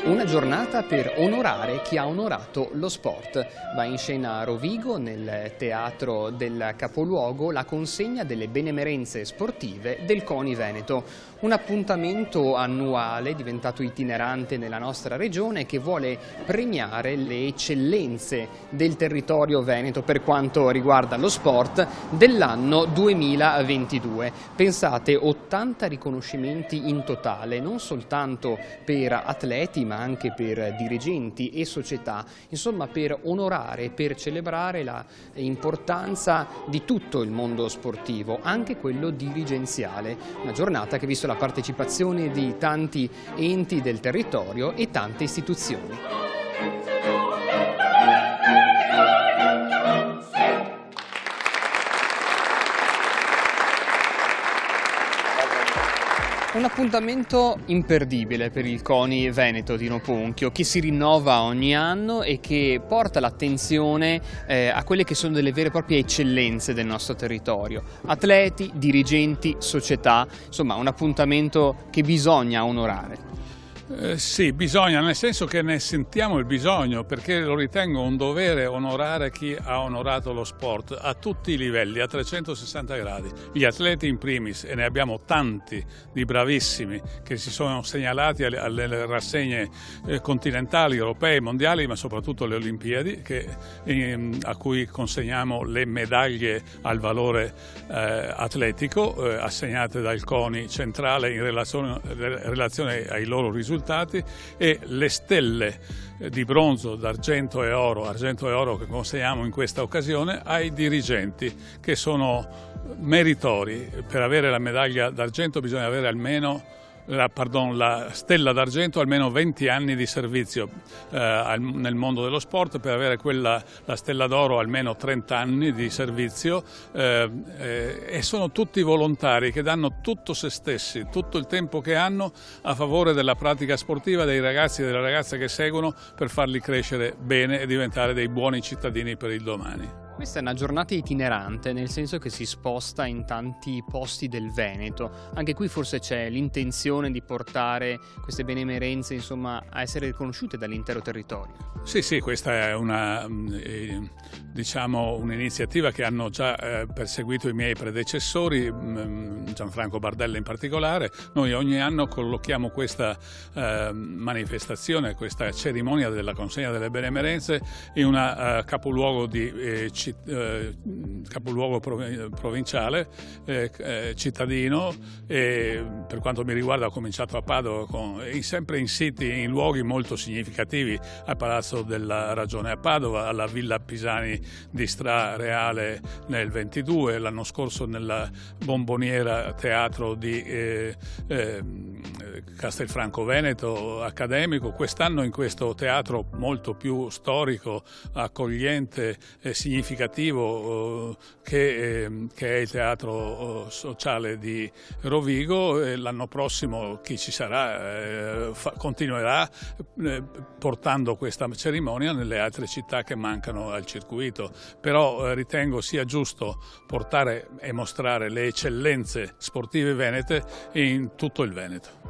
Una giornata per onorare chi ha onorato lo sport. Va in scena a Rovigo, nel teatro del capoluogo, la consegna delle benemerenze sportive del CONI Veneto. Un appuntamento annuale diventato itinerante nella nostra regione che vuole premiare le eccellenze del territorio veneto per quanto riguarda lo sport dell'anno 2022. Pensate, 80 riconoscimenti in totale, non soltanto per atleti ma anche per dirigenti e società, insomma per onorare, per celebrare l'importanza di tutto il mondo sportivo, anche quello dirigenziale. Una giornata che ha visto la partecipazione di tanti enti del territorio e tante istituzioni. Un appuntamento imperdibile per il CONI Veneto Dino Ponchio, che si rinnova ogni anno e che porta l'attenzione a quelle che sono delle vere e proprie eccellenze del nostro territorio. Atleti, dirigenti, società, insomma un appuntamento che bisogna onorare. Sì, bisogna, nel senso che ne sentiamo il bisogno, perché lo ritengo un dovere onorare chi ha onorato lo sport a tutti i livelli, a 360 gradi. Gli atleti in primis, e ne abbiamo tanti di bravissimi che si sono segnalati alle rassegne continentali, europee, mondiali, ma soprattutto alle Olimpiadi, a cui consegniamo le medaglie al valore atletico assegnate dal CONI centrale in relazione ai loro risultati, e le stelle di bronzo, d'argento e oro che consegniamo in questa occasione ai dirigenti, che sono meritori. Per avere la medaglia d'argento bisogna avere almeno la stella d'argento almeno 20 anni di servizio nel mondo dello sport, per avere la stella d'oro almeno 30 anni di servizio, e sono tutti volontari che danno tutto se stessi, tutto il tempo che hanno a favore della pratica sportiva dei ragazzi e delle ragazze che seguono, per farli crescere bene e diventare dei buoni cittadini per il domani. Questa è una giornata itinerante, nel senso che si sposta in tanti posti del Veneto. Anche qui forse c'è l'intenzione di portare queste benemerenze, insomma, a essere riconosciute dall'intero territorio. Sì, questa è un'iniziativa che hanno già perseguito i miei predecessori, Gianfranco Bardella in particolare. Noi ogni anno collochiamo questa manifestazione, questa cerimonia della consegna delle benemerenze in una capoluogo provinciale, cittadino, e per quanto mi riguarda ho cominciato a Padova, sempre in siti, in luoghi molto significativi, al Palazzo della Ragione a Padova, alla Villa Pisani di Stra Reale nel 22, l'anno scorso nella Bomboniera Teatro di Castelfranco Veneto accademico, quest'anno in questo teatro molto più storico, accogliente e significativo che è il Teatro Sociale di Rovigo. L'anno prossimo chi ci sarà continuerà portando questa cerimonia nelle altre città che mancano al circuito, però ritengo sia giusto portare e mostrare le eccellenze sportive venete in tutto il Veneto.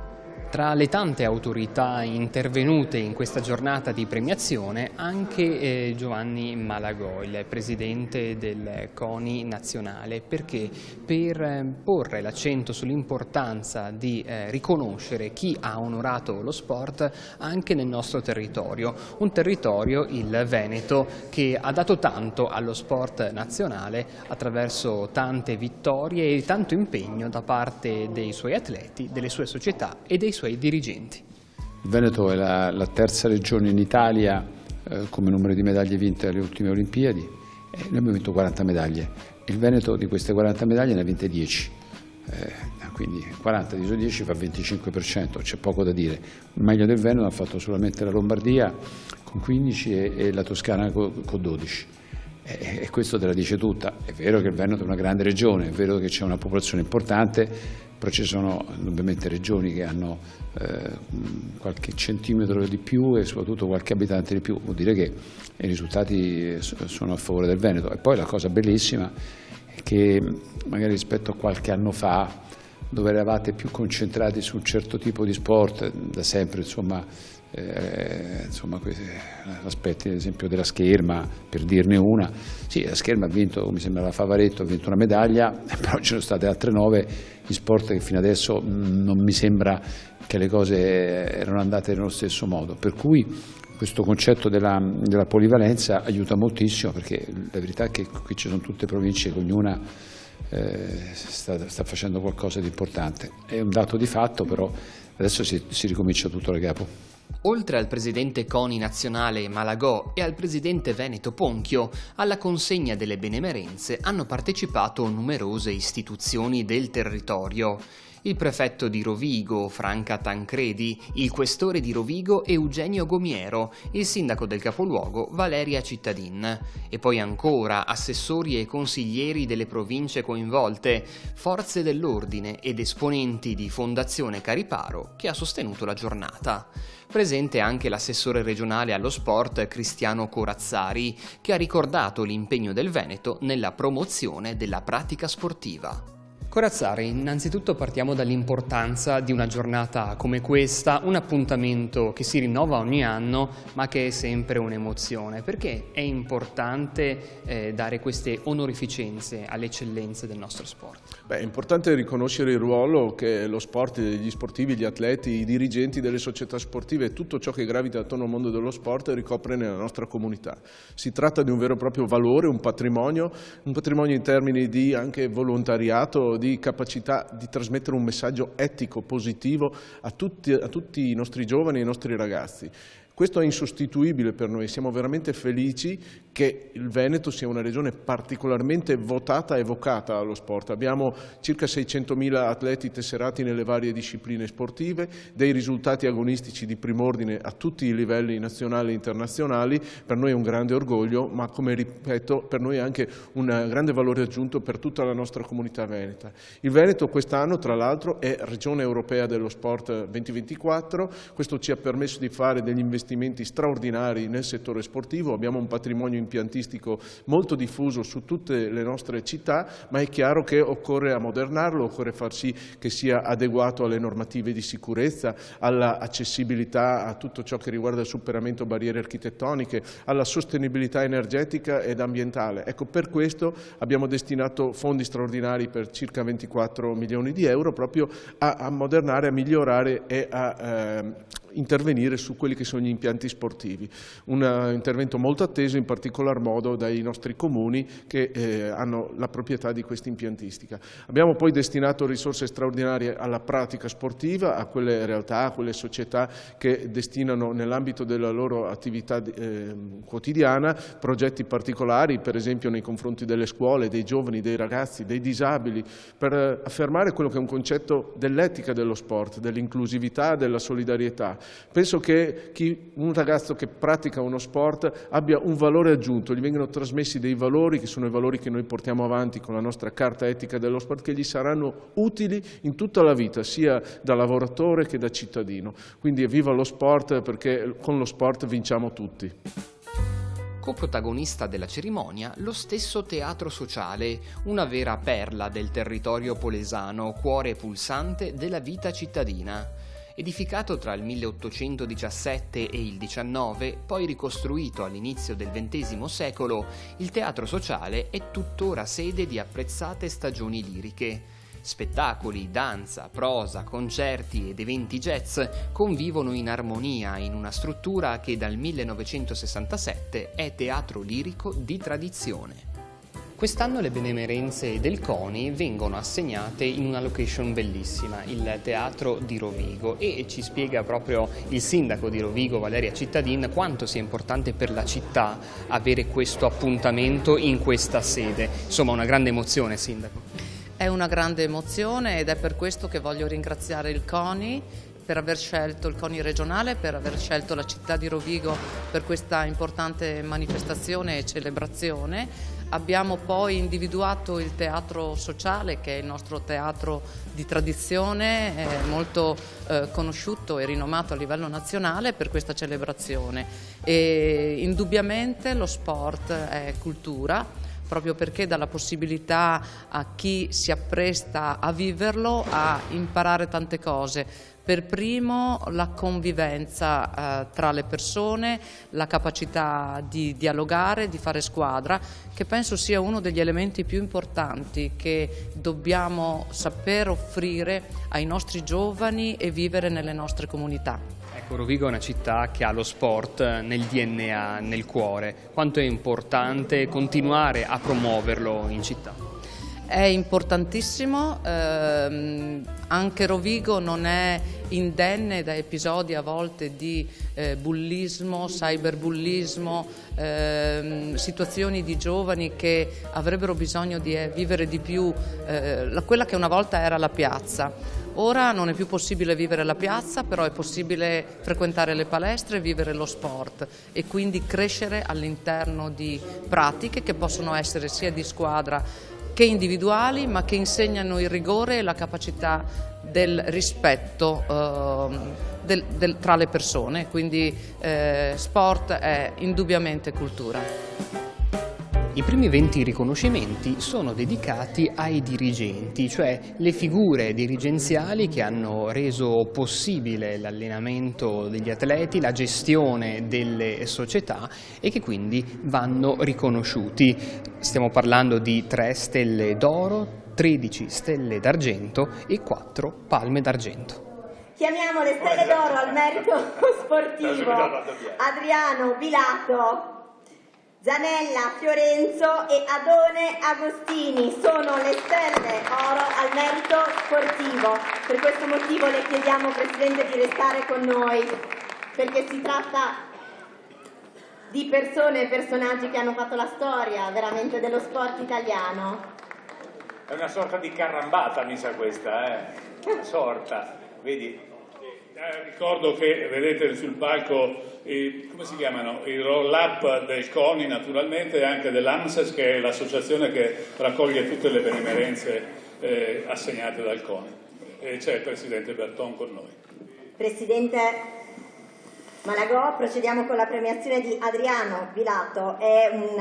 Tra le tante autorità intervenute in questa giornata di premiazione anche Giovanni Malagò, il presidente del CONI nazionale, perché per porre l'accento sull'importanza di riconoscere chi ha onorato lo sport anche nel nostro territorio, un territorio, il Veneto, che ha dato tanto allo sport nazionale attraverso tante vittorie e tanto impegno da parte dei suoi atleti, delle sue società e dei suoi dirigenti. Il Veneto è la terza regione in Italia come numero di medaglie vinte alle ultime Olimpiadi, e noi abbiamo vinto 40 medaglie. Il Veneto di queste 40 medaglie ne ha vinte 10, quindi 40 diviso 10 fa 25%, c'è poco da dire. Il meglio del Veneto ha fatto solamente la Lombardia con 15 e la Toscana con 12. E questo te la dice tutta. È vero che il Veneto è una grande regione, è vero che c'è una popolazione importante, però ci sono ovviamente regioni che hanno qualche centimetro di più e soprattutto qualche abitante di più. Vuol dire che i risultati sono a favore del Veneto. E poi la cosa bellissima è che magari rispetto a qualche anno fa dove eravate più concentrati su un certo tipo di sport, da sempre aspetti ad esempio della scherma, per dirne una. Sì, la scherma ha vinto, mi sembra la Favaretto, ha vinto una medaglia, però ci sono state altre 9 in sport che fino adesso non mi sembra che le cose erano andate nello stesso modo, per cui questo concetto della polivalenza aiuta moltissimo, perché la verità è che qui ci sono tutte province che ognuna sta facendo qualcosa di importante. È un dato di fatto, però adesso si ricomincia tutto da capo. Oltre al presidente CONI nazionale Malagò e al presidente veneto Ponchio, alla consegna delle benemerenze hanno partecipato numerose istituzioni del territorio. Il prefetto di Rovigo, Franca Tancredi, il questore di Rovigo Eugenio Gomiero, il sindaco del capoluogo Valeria Cittadin e poi ancora assessori e consiglieri delle province coinvolte, forze dell'ordine ed esponenti di Fondazione Cariparo che ha sostenuto la giornata. Presente anche l'assessore regionale allo sport Cristiano Corazzari, che ha ricordato l'impegno del Veneto nella promozione della pratica sportiva. Corazzari, innanzitutto partiamo dall'importanza di una giornata come questa, un appuntamento che si rinnova ogni anno ma che è sempre un'emozione. Perché è importante dare queste onorificenze alle eccellenze del nostro sport? È importante riconoscere il ruolo che lo sport, gli sportivi, gli atleti, i dirigenti delle società sportive e tutto ciò che gravita attorno al mondo dello sport ricopre nella nostra comunità. Si tratta di un vero e proprio valore, un patrimonio in termini di anche volontariato, di capacità di trasmettere un messaggio etico, positivo a tutti i nostri giovani e i nostri ragazzi. Questo è insostituibile per noi, siamo veramente felici che il Veneto sia una regione particolarmente votata e vocata allo sport. Abbiamo circa 600.000 atleti tesserati nelle varie discipline sportive, dei risultati agonistici di prim'ordine a tutti i livelli nazionali e internazionali. Per noi è un grande orgoglio, ma come ripeto, per noi è anche un grande valore aggiunto per tutta la nostra comunità veneta. Il Veneto quest'anno, tra l'altro, è Regione Europea dello Sport 2024, questo ci ha permesso di fare degli investimenti straordinari nel settore sportivo, abbiamo un patrimonio impiantistico molto diffuso su tutte le nostre città, ma è chiaro che occorre ammodernarlo, occorre far sì che sia adeguato alle normative di sicurezza, alla accessibilità a tutto ciò che riguarda il superamento barriere architettoniche, alla sostenibilità energetica ed ambientale. Ecco, per questo abbiamo destinato fondi straordinari per circa 24 milioni di euro proprio a ammodernare, a migliorare e a intervenire su quelli che sono gli impianti sportivi. Un intervento molto atteso in particolar modo dai nostri comuni che hanno la proprietà di questa impiantistica. Abbiamo poi destinato risorse straordinarie alla pratica sportiva, a quelle realtà, a quelle società che destinano nell'ambito della loro attività quotidiana progetti particolari, per esempio nei confronti delle scuole, dei giovani, dei ragazzi, dei disabili, per affermare quello che è un concetto dell'etica dello sport, dell'inclusività, della solidarietà. Penso che un ragazzo che pratica uno sport abbia un valore aggiunto, gli vengono trasmessi dei valori che sono i valori che noi portiamo avanti con la nostra carta etica dello sport, che gli saranno utili in tutta la vita, sia da lavoratore che da cittadino. Quindi evviva lo sport, perché con lo sport vinciamo tutti. Coprotagonista della cerimonia, lo stesso Teatro Sociale, una vera perla del territorio polesano, cuore pulsante della vita cittadina. Edificato tra il 1817 e il 19, poi ricostruito all'inizio del XX secolo, il Teatro Sociale è tuttora sede di apprezzate stagioni liriche. Spettacoli, danza, prosa, concerti ed eventi jazz convivono in armonia in una struttura che dal 1967 è teatro lirico di tradizione. Quest'anno le benemerenze del CONI vengono assegnate in una location bellissima, il Teatro di Rovigo, e ci spiega proprio il sindaco di Rovigo, Valeria Cittadin, quanto sia importante per la città avere questo appuntamento in questa sede. Insomma, una grande emozione, sindaco. È una grande emozione ed è per questo che voglio ringraziare il CONI per aver scelto il CONI regionale, per aver scelto la città di Rovigo per questa importante manifestazione e celebrazione. Abbiamo poi individuato il Teatro Sociale, che è il nostro teatro di tradizione, molto conosciuto e rinomato a livello nazionale per questa celebrazione. E indubbiamente lo sport è cultura, proprio perché dà la possibilità a chi si appresta a viverlo a imparare tante cose. Per primo la convivenza tra le persone, la capacità di dialogare, di fare squadra, che penso sia uno degli elementi più importanti che dobbiamo saper offrire ai nostri giovani e vivere nelle nostre comunità. Ecco, Rovigo è una città che ha lo sport nel DNA, nel cuore. Quanto è importante continuare a promuoverlo in città? È importantissimo, anche Rovigo non è indenne da episodi a volte di bullismo, cyberbullismo, situazioni di giovani che avrebbero bisogno di vivere di più quella che una volta era la piazza. Ora non è più possibile vivere la piazza, però è possibile frequentare le palestre e vivere lo sport e quindi crescere all'interno di pratiche che possono essere sia di squadra che individuali, ma che insegnano il rigore e la capacità del rispetto tra le persone, quindi sport è indubbiamente cultura. I primi 20 riconoscimenti sono dedicati ai dirigenti, cioè le figure dirigenziali che hanno reso possibile l'allenamento degli atleti, la gestione delle società e che quindi vanno riconosciuti. Stiamo parlando di 3 stelle d'oro, 13 stelle d'argento e 4 palme d'argento. Chiamiamo le stelle d'oro al merito sportivo Adriano Bilato, Zanella Fiorenzo e Adone Agostini. Sono le stelle oro al merito sportivo. Per questo motivo le chiediamo, Presidente, di restare con noi, perché si tratta di persone e personaggi che hanno fatto la storia veramente dello sport italiano. È una sorta di carambata, mi sa questa, una sorta, vedi? Ricordo che vedete sul palco come si chiamano? I roll-up del CONI naturalmente e anche dell'ANSES, che è l'associazione che raccoglie tutte le benemerenze assegnate dal CONI. E c'è il Presidente Berton con noi. Presidente Malagò, procediamo con la premiazione di Adriano Bilato. È un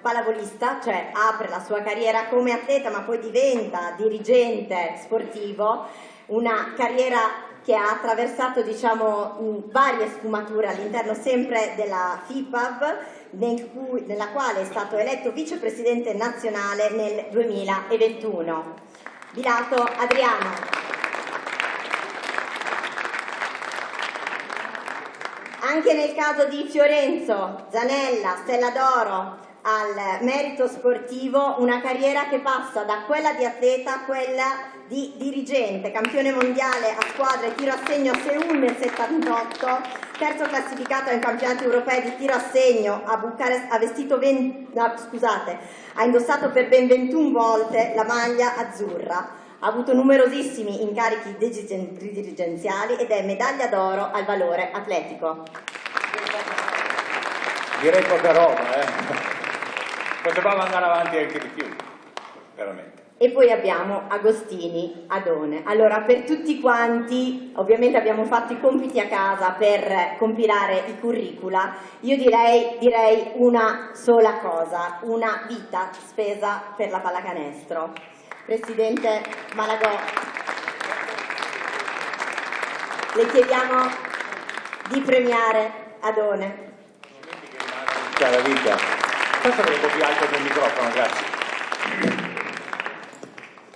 pallavolista, cioè apre la sua carriera come atleta ma poi diventa dirigente sportivo, una carriera che ha attraversato, diciamo, varie sfumature all'interno sempre della FIPAV, nella quale è stato eletto vicepresidente nazionale nel 2021. Bilato Adriano. Anche nel caso di Fiorenzo, Zanella, Stella d'Oro al merito sportivo, una carriera che passa da quella di atleta a quella di dirigente, campione mondiale a squadre tiro a segno a Seul nel 78, terzo classificato ai campionati europei di tiro a segno a Bucarest, ha indossato per ben 21 volte la maglia azzurra, ha avuto numerosissimi incarichi dirigenziali ed è medaglia d'oro al valore atletico. Direi poca roba, Potevamo andare avanti anche di più, veramente. E poi abbiamo Agostini Adone. Allora, per tutti quanti, ovviamente abbiamo fatto i compiti a casa per compilare i curricula, io direi una sola cosa, una vita spesa per la pallacanestro. Presidente Malagò, le chiediamo di premiare Adone. La vita. Questo è un po' più alto del microfono, grazie.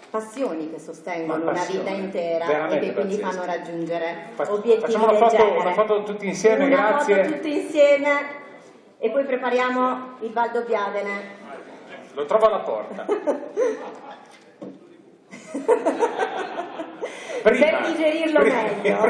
Passioni che sostengono una vita intera e che quindi fanno raggiungere obiettivi Facciamo una foto tutti insieme, grazie. Una foto tutti insieme e poi prepariamo il Valdobbiadene. Lo trovo alla porta. Per digerirlo meglio.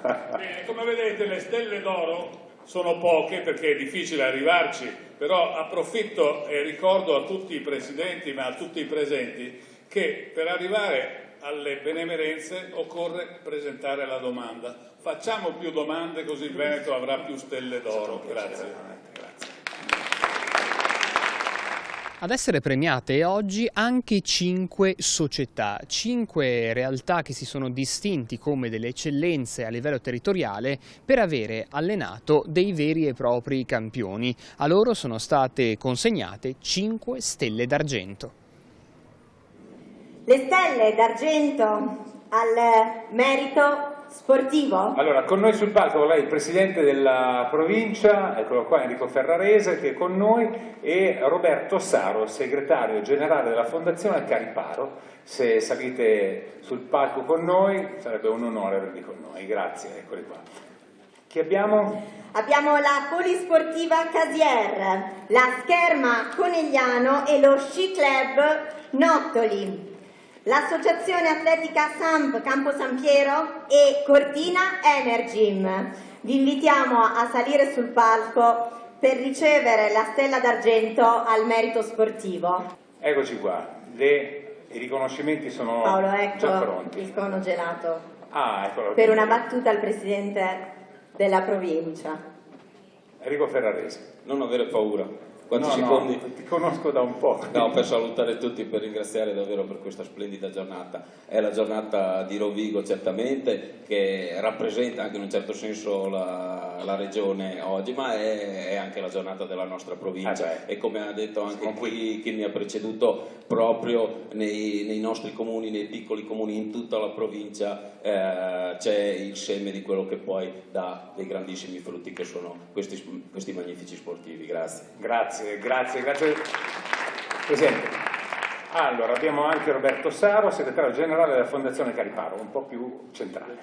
Bene, come vedete le stelle d'oro sono poche perché è difficile arrivarci, però approfitto e ricordo a tutti i presidenti, ma a tutti i presenti, che per arrivare alle benemerenze occorre presentare la domanda. Facciamo più domande così il Veneto avrà più stelle d'oro. Grazie. Ad essere premiate oggi anche 5 società, 5 realtà che si sono distinti come delle eccellenze a livello territoriale per avere allenato dei veri e propri campioni. A loro sono state consegnate 5 stelle d'argento. Le stelle d'argento al merito sportivo. Allora, con noi sul palco lei, il presidente della provincia, eccolo qua, Enrico Ferrarese, che è con noi, e Roberto Saro, segretario generale della Fondazione Cariparo. Se salite sul palco con noi, sarebbe un onore avervi con noi. Grazie, eccoli qua. Chi abbiamo? Abbiamo la Polisportiva Casier, la Scherma Conegliano e lo Sci Club Nottoli. L'associazione atletica SAMP Campo San Piero e Cortina Energym. Vi invitiamo a salire sul palco per ricevere la stella d'argento al merito sportivo. Eccoci qua, i riconoscimenti sono Paolo, ecco già pronti. il cono gelato. Eccolo. Per una battuta al presidente della provincia. Enrico Ferrarese. Non avere paura. Quanti secondi? No, ti conosco da un po'. No, per salutare tutti, per ringraziare davvero per questa splendida giornata. È la giornata di Rovigo certamente, che rappresenta anche in un certo senso la regione oggi, ma è anche la giornata della nostra provincia. E come ha detto anche chi mi ha preceduto, proprio nei nostri comuni, nei piccoli comuni, in tutta la provincia c'è il seme di quello che poi dà dei grandissimi frutti che sono questi magnifici sportivi. Grazie. Grazie Presidente. Allora, abbiamo anche Roberto Saro, segretario generale della Fondazione Cariparo, un po' più centrale.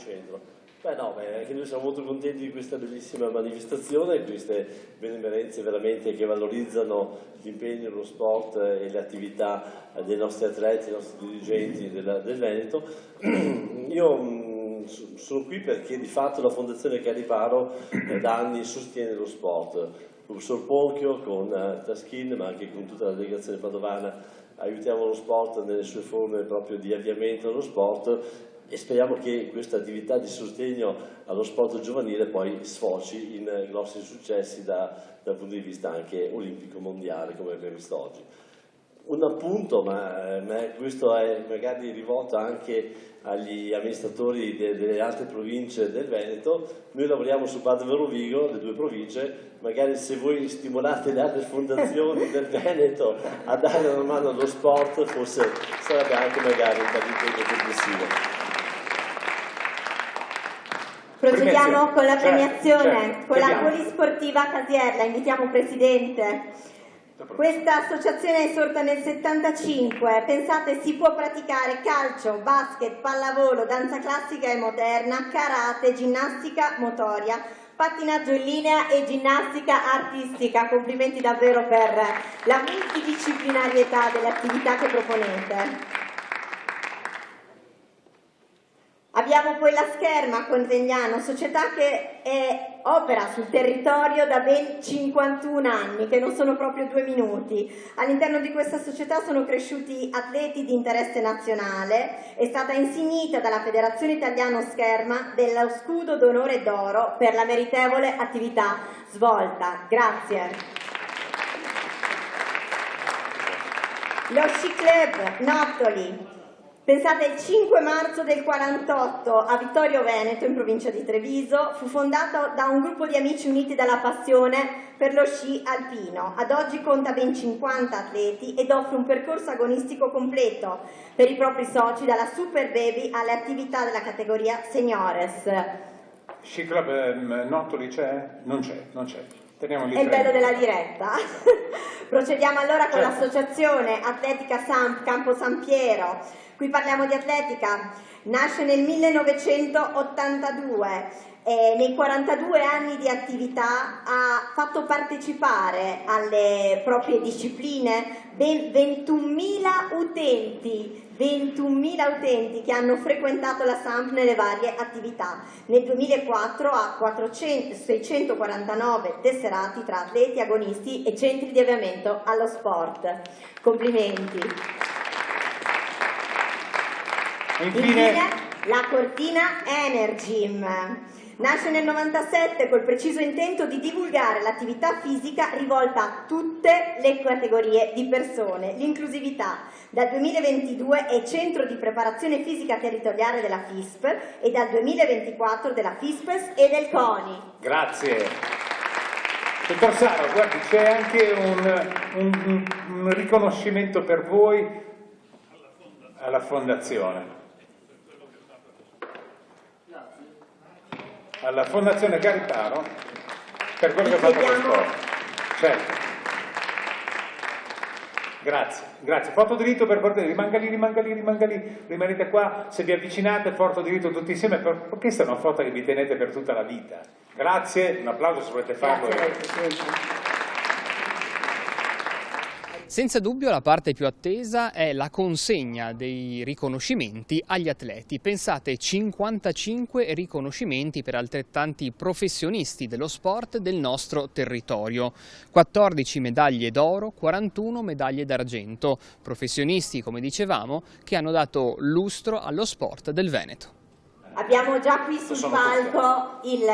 Anche noi siamo molto contenti di questa bellissima manifestazione, queste benemerenze veramente che valorizzano l'impegno, lo sport e le attività dei nostri atleti, dei nostri dirigenti del Veneto. Io sono qui perché di fatto la Fondazione Cariparo da anni sostiene lo sport. Il professor Ponchio con Taschin, ma anche con tutta la delegazione padovana, aiutiamo lo sport nelle sue forme proprio di avviamento allo sport e speriamo che questa attività di sostegno allo sport giovanile poi sfoci in grossi successi dal punto di vista anche olimpico mondiale, come abbiamo visto oggi. Un appunto, ma questo è magari rivolto anche agli amministratori delle altre province del Veneto. Noi lavoriamo su Padova e Rovigo, le due province, magari se voi stimolate le altre fondazioni del Veneto a dare una mano allo sport, forse sarebbe anche magari un impegno complessivo. Procediamo con la premiazione, con la Polisportiva Casier. La invitiamo Presidente. Questa associazione è sorta nel 75, pensate si può praticare calcio, basket, pallavolo, danza classica e moderna, karate, ginnastica motoria, pattinaggio in linea e ginnastica artistica. Complimenti davvero per la multidisciplinarietà delle attività che proponete. Abbiamo poi la Scherma Conegliano, società che opera sul territorio da ben 51 anni, che non sono proprio 2 minuti. All'interno di questa società sono cresciuti atleti di interesse nazionale, è stata insignita dalla Federazione Italiana Scherma dello scudo d'onore d'oro per la meritevole attività svolta. Grazie. Lo Sci Club Nottoli. Pensate, il 5 marzo del 48 a Vittorio Veneto, in provincia di Treviso, fu fondato da un gruppo di amici uniti dalla passione per lo sci alpino. Ad oggi conta ben 50 atleti ed offre un percorso agonistico completo per i propri soci, dalla Super Baby alle attività della categoria Seniores. Sci Club Nottoli c'è? Non c'è. Teniamo lì. È il bello della diretta. Procediamo allora con l'associazione atletica SAMP Campo San Piero. Qui parliamo di atletica. Nasce nel 1982. Nei 42 anni di attività ha fatto partecipare alle proprie discipline ben 21.000 utenti. 21.000 utenti che hanno frequentato la SAMP nelle varie attività. Nel 2004 ha 649 tesserati tra atleti, agonisti e centri di avviamento allo sport. Complimenti. Infine la Cortina Energym. Nasce nel 97 col preciso intento di divulgare l'attività fisica rivolta a tutte le categorie di persone. L'inclusività. Dal 2022 è centro di preparazione fisica territoriale della FISP e dal 2024 della FISPES e del CONI. Grazie. Dottor Saro, guardi, c'è anche un riconoscimento per voi alla Fondazione. Alla Fondazione Cariparo per quello che ha fatto lo sport. Certo. Grazie. Foto diritto per cortesia, rimanga lì, rimanete qua, se vi avvicinate, foto diritto tutti insieme, perché questa è una foto che vi tenete per tutta la vita. Grazie, un applauso se volete farlo. Senza dubbio la parte più attesa è la consegna dei riconoscimenti agli atleti. Pensate, 55 riconoscimenti per altrettanti professionisti dello sport del nostro territorio. 14 medaglie d'oro, 41 medaglie d'argento. Professionisti, come dicevamo, che hanno dato lustro allo sport del Veneto. Abbiamo già qui sul palco il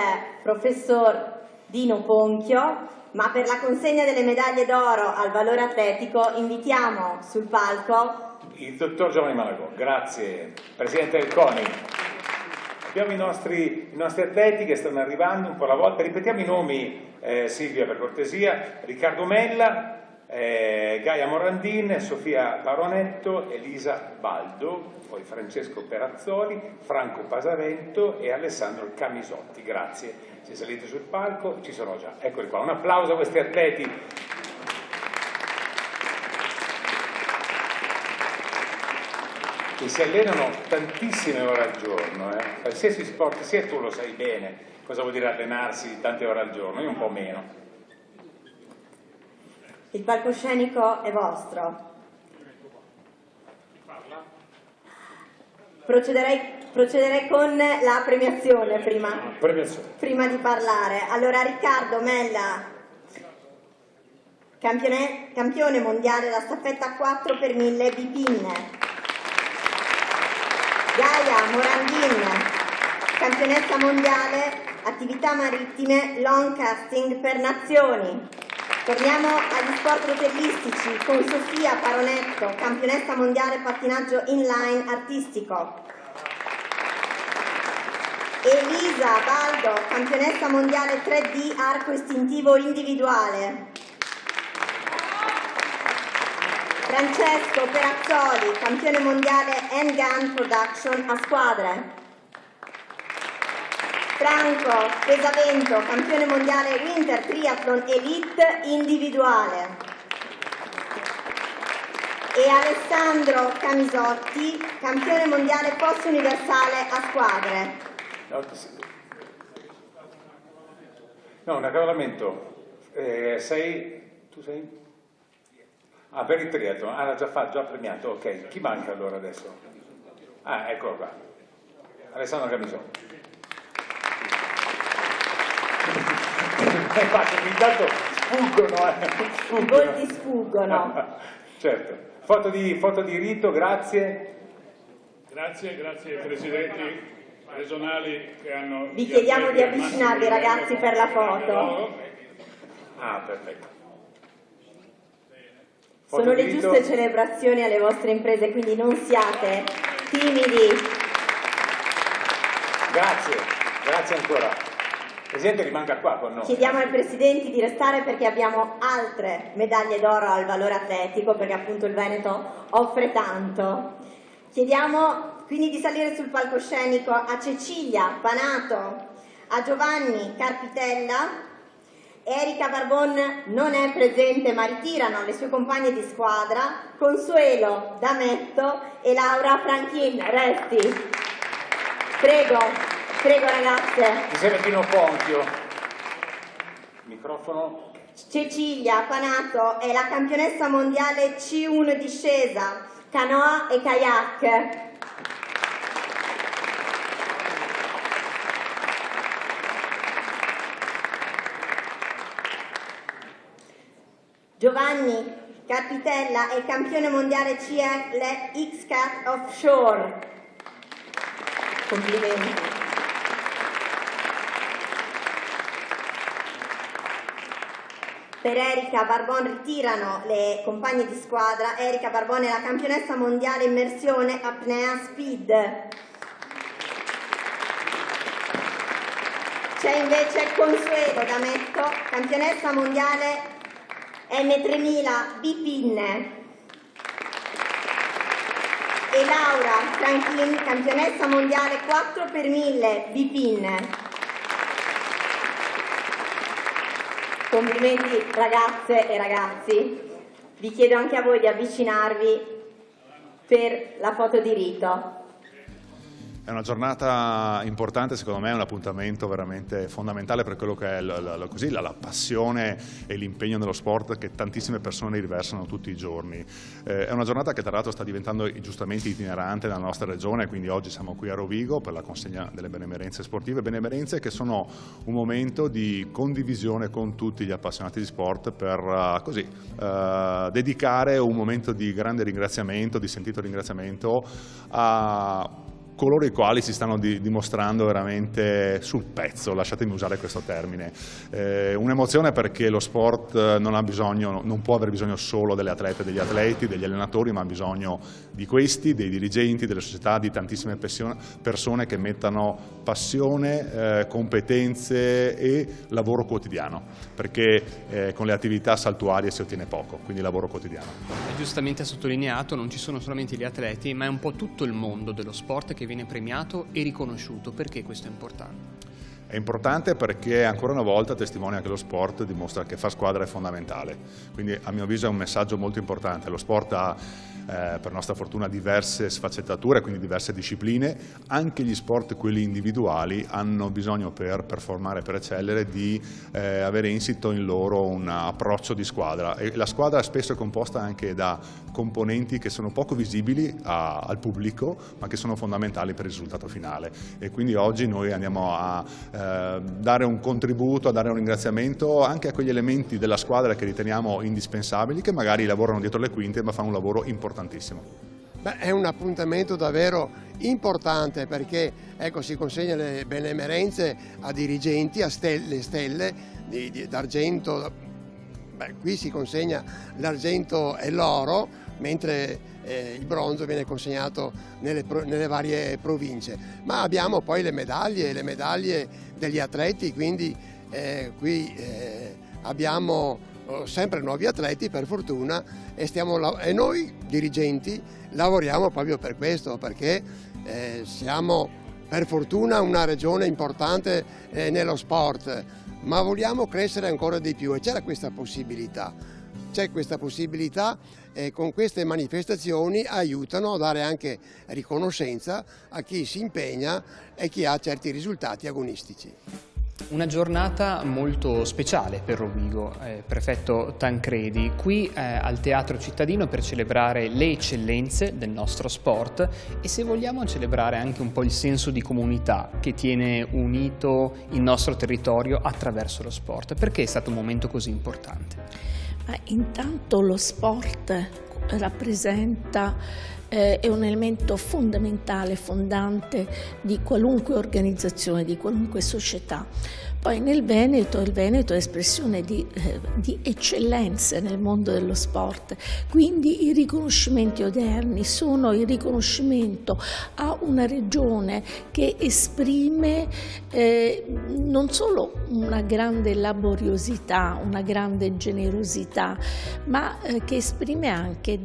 professor Dino Ponchio, ma per la consegna delle medaglie d'oro al valore atletico invitiamo sul palco il dottor Giovanni Malagò. Grazie, Presidente del CONI. Abbiamo i nostri atleti che stanno arrivando un po' alla volta. Ripetiamo i nomi, Silvia, per cortesia. Riccardo Mella, Gaia Morandin, Sofia Baronetto, Elisa Baldo, poi Francesco Perazzoli, Franco Pasavento e Alessandro Camisotti. Grazie. Se salite sul palco ci sono già. Eccoli qua. Un applauso a questi atleti. Che si allenano tantissime ore al giorno. Qualsiasi sport sia, tu lo sai bene cosa vuol dire allenarsi tante ore al giorno, io un po' meno. Il palcoscenico è vostro. Procederei con la premiazione prima di parlare. Allora, Riccardo Mella, campione mondiale la staffetta 4 per 1000 bipinne. Gaia Morandin, campionessa mondiale attività marittime long casting per nazioni. Torniamo agli sport rotellistici con Sofia Baronetto, campionessa mondiale pattinaggio inline artistico. Elisa Baldo, campionessa mondiale 3D arco istintivo individuale. Francesco Perazzoli, campione mondiale handgun production a squadre. Franco Pesavento, campione mondiale Winter Triathlon Elite individuale. E Alessandro Camisotti, campione mondiale post universale a squadre. No, un accavallamento. Tu sei? Ah, per il triathlon. Ah, l'ha già premiato. Ok. Chi manca allora adesso? Ah, eccolo qua. Alessandro Camisotti. Intanto sfuggono. I volti sfuggono. Certo. Foto di rito, grazie. Grazie ai presidenti regionali che hanno... Vi chiediamo di avvicinarvi, ragazzi, per la foto. Ah, perfetto. Sono le giuste celebrazioni alle vostre imprese, quindi non siate timidi. Grazie ancora. Presidente, rimanga qua con noi. Chiediamo ai presidenti di restare perché abbiamo altre medaglie d'oro al valore atletico, perché appunto il Veneto offre tanto. Chiediamo quindi di salire sul palcoscenico a Cecilia Panato, a Giovanni Carpitella. Erika Barbon non è presente ma ritirano le sue compagne di squadra, Consuelo D'Ametto e Laura Franchin. Resti. Prego ragazze. Insieme a Dino Ponchio. Microfono. Cecilia Panato è la campionessa mondiale C1 discesa, canoa e kayak. Giovanni Carpitella è campione mondiale CL X-Cat Offshore. Complimenti. Per Erika Barbon ritirano le compagne di squadra. Erika Barbon è la campionessa mondiale immersione apnea speed. C'è invece Consuelo D'Ametto, campionessa mondiale M3000 bipin. E Laura Franklin, campionessa mondiale 4x1000 bipin. Complimenti ragazze e ragazzi. Vi chiedo anche a voi di avvicinarvi per la foto di rito. È una giornata importante, secondo me è un appuntamento veramente fondamentale per quello che è la passione e l'impegno nello sport che tantissime persone riversano tutti i giorni. È una giornata che tra l'altro sta diventando giustamente itinerante nella nostra regione, quindi oggi siamo qui a Rovigo per la consegna delle benemerenze sportive, benemerenze che sono un momento di condivisione con tutti gli appassionati di sport per dedicare un momento di grande ringraziamento, di sentito ringraziamento a coloro i quali si stanno dimostrando veramente sul pezzo, lasciatemi usare questo termine. Un'emozione perché lo sport non può avere bisogno solo delle atlete e degli atleti, degli allenatori, ma ha bisogno di questi, dei dirigenti, delle società, di tantissime persone che mettano passione, competenze e lavoro quotidiano, perché con le attività saltuarie si ottiene poco, quindi lavoro quotidiano. Giustamente sottolineato, non ci sono solamente gli atleti, ma è un po' tutto il mondo dello sport che viene premiato e riconosciuto. Perché questo è importante? È importante perché ancora una volta testimonia che lo sport dimostra che far squadra è fondamentale, quindi a mio avviso è un messaggio molto importante. Lo sport ha per nostra fortuna diverse sfaccettature, quindi diverse discipline. Anche gli sport, quelli individuali, hanno bisogno per performare, per eccellere, di avere insito in loro un approccio di squadra, e la squadra spesso è composta anche da componenti che sono poco visibili al pubblico ma che sono fondamentali per il risultato finale, e quindi oggi noi andiamo a dare un contributo, a dare un ringraziamento anche a quegli elementi della squadra che riteniamo indispensabili, che magari lavorano dietro le quinte ma fanno un lavoro importantissimo. Beh, è un appuntamento davvero importante perché si consegna le benemerenze a dirigenti, a stelle d'argento. Qui si consegna l'argento e l'oro, mentre il bronzo viene consegnato nelle varie province. Ma abbiamo poi le medaglie degli atleti, quindi qui abbiamo sempre nuovi atleti, per fortuna, e noi dirigenti lavoriamo proprio per questo, perché siamo per fortuna una regione importante nello sport, ma vogliamo crescere ancora di più, e c'è questa possibilità. E con queste manifestazioni aiutano a dare anche riconoscenza a chi si impegna e chi ha certi risultati agonistici. Una giornata molto speciale per Rovigo, prefetto Tancredi, qui al Teatro Cittadino per celebrare le eccellenze del nostro sport e, se vogliamo, celebrare anche un po' il senso di comunità che tiene unito il nostro territorio attraverso lo sport. Perché è stato un momento così importante? Intanto lo sport rappresenta è un elemento fondamentale, fondante di qualunque organizzazione, di qualunque società. Poi il Veneto è espressione di eccellenze nel mondo dello sport, quindi i riconoscimenti odierni sono il riconoscimento a una regione che esprime non solo una grande laboriosità, una grande generosità, ma che esprime anche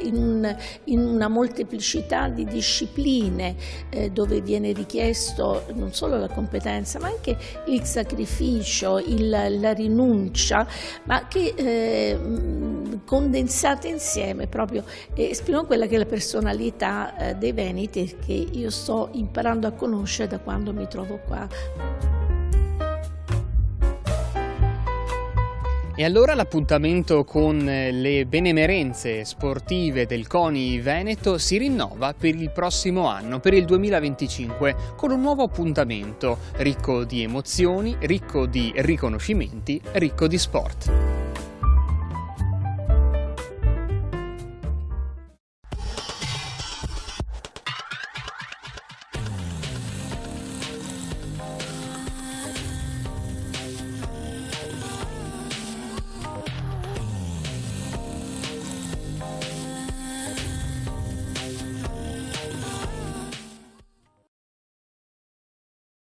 in una molteplicità di discipline dove viene richiesto non solo la competenza ma anche il sacrificio, la rinuncia, ma che condensate insieme proprio esprimono quella che è la personalità dei veneti, che io sto imparando a conoscere da quando mi trovo qua. E allora l'appuntamento con le benemerenze sportive del CONI Veneto si rinnova per il prossimo anno, per il 2025, con un nuovo appuntamento ricco di emozioni, ricco di riconoscimenti, ricco di sport.